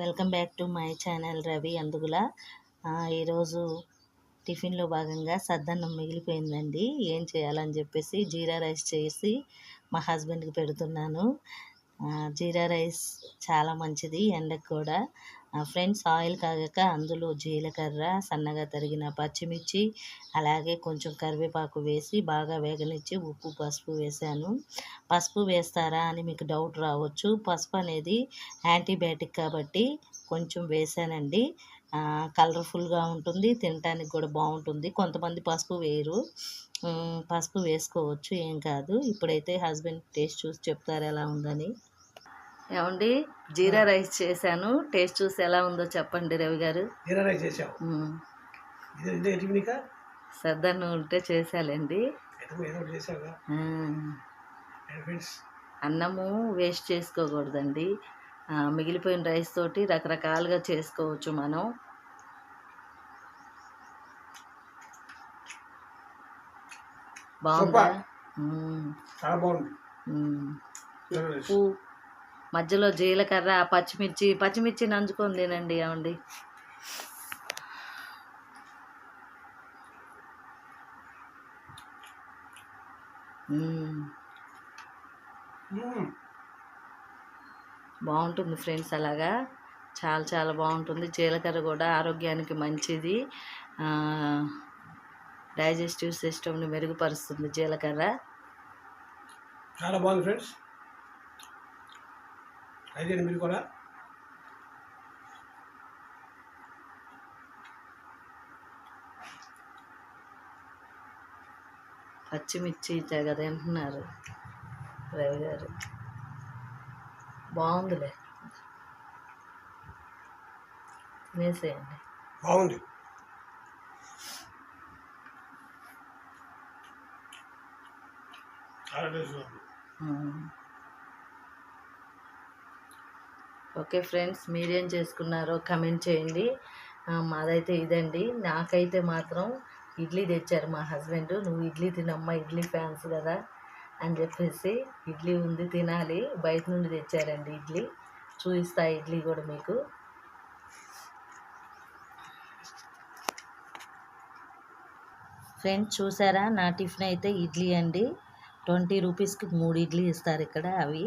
Welcome back to my channel Ravi Andugula. ఈరోజు టిఫిన్లో భాగంగా సద్దన్నం మిగిలిపోయిందండి. ఏం చేయాలని చెప్పేసి జీరా రైస్ చేసి మా హస్బెండ్కి పెడుతున్నాను. జీరా రైస్ చాలా మంచిది ఎండకు కూడా. ఫ్రెండ్స్, ఆయిల్ కాగాక అందులో జీలకర్ర, సన్నగా తరిగిన పచ్చిమిర్చి, అలాగే కొంచెం కరివేపాకు వేసి బాగా వేగనిచ్చి ఉప్పు పసుపు వేసాను. పసుపు వేస్తారా అని మీకు డౌట్ రావచ్చు. పసుపు అనేది యాంటీబయాటిక్ కాబట్టి కొంచెం వేసానండి. కలర్ఫుల్గా ఉంటుంది, తినడానికి కూడా బాగుంటుంది. కొంతమంది పసుపు వేయరు, పసుపు వేసుకోవచ్చు, ఏం కాదు. ఇప్పుడైతే హస్బెండ్ టేస్ట్ చూసి చెప్తారు ఎలా ఉందని. ఏమండి, జీరా రైస్ చేశాను, టేస్ట్ చూసి ఎలా ఉందో చెప్పండి రవి గారు. జీరా రైస్ చేసావు? సద్దన్నం ఉంటే చేసాలండి. అన్నము వేస్ట్ చేసుకోకూడదండి. మిగిలిపోయిన రైస్ తోటి రకరకాలుగా చేసుకోవచ్చు మనం. బాగుందా? చాలా బాగుంది. ఉప్పు, మధ్యలో జీలకర్ర, పచ్చిమిర్చి నంచుకొని తినండి. ఏమండి, బాగుంటుంది ఫ్రెండ్స్. అలాగా చాలా చాలా బాగుంటుంది. జీలకర్ర కూడా ఆరోగ్యానికి మంచిది, డైజెస్టివ్ సిస్టమ్ని మెరుగుపరుస్తుంది జీలకర్ర. చాలా బాగుంది ఫ్రెండ్స్, అయితే మీరు కూడా పచ్చిమిర్చి తెగ తింటున్నారు రవి గారు. బాగుందిలే, వేసేయండి. బాగుంది. ఓకే ఫ్రెండ్స్, మీరేం చేసుకున్నారో కమెంట్ చేయండి. మాదైతే ఇదండి. నాకైతే మాత్రం ఇడ్లీ తెచ్చారు మా హస్బెండ్. నువ్వు ఇడ్లీ తినమ్మా, ఇడ్లీ ఫ్యాన్స్ కదా అని చెప్పేసి ఇడ్లీ ఉంది తినాలి. బయట నుండి తెచ్చారండి ఇడ్లీ. చూపిస్తా ఇడ్లీ కూడా మీకు. ఫ్రెండ్స్, చూసారా నా టిఫిన్ అయితే ఇడ్లీ అండి. 20 రూపీస్కి 3 ఇడ్లీ ఇస్తారు ఇక్కడ. అవి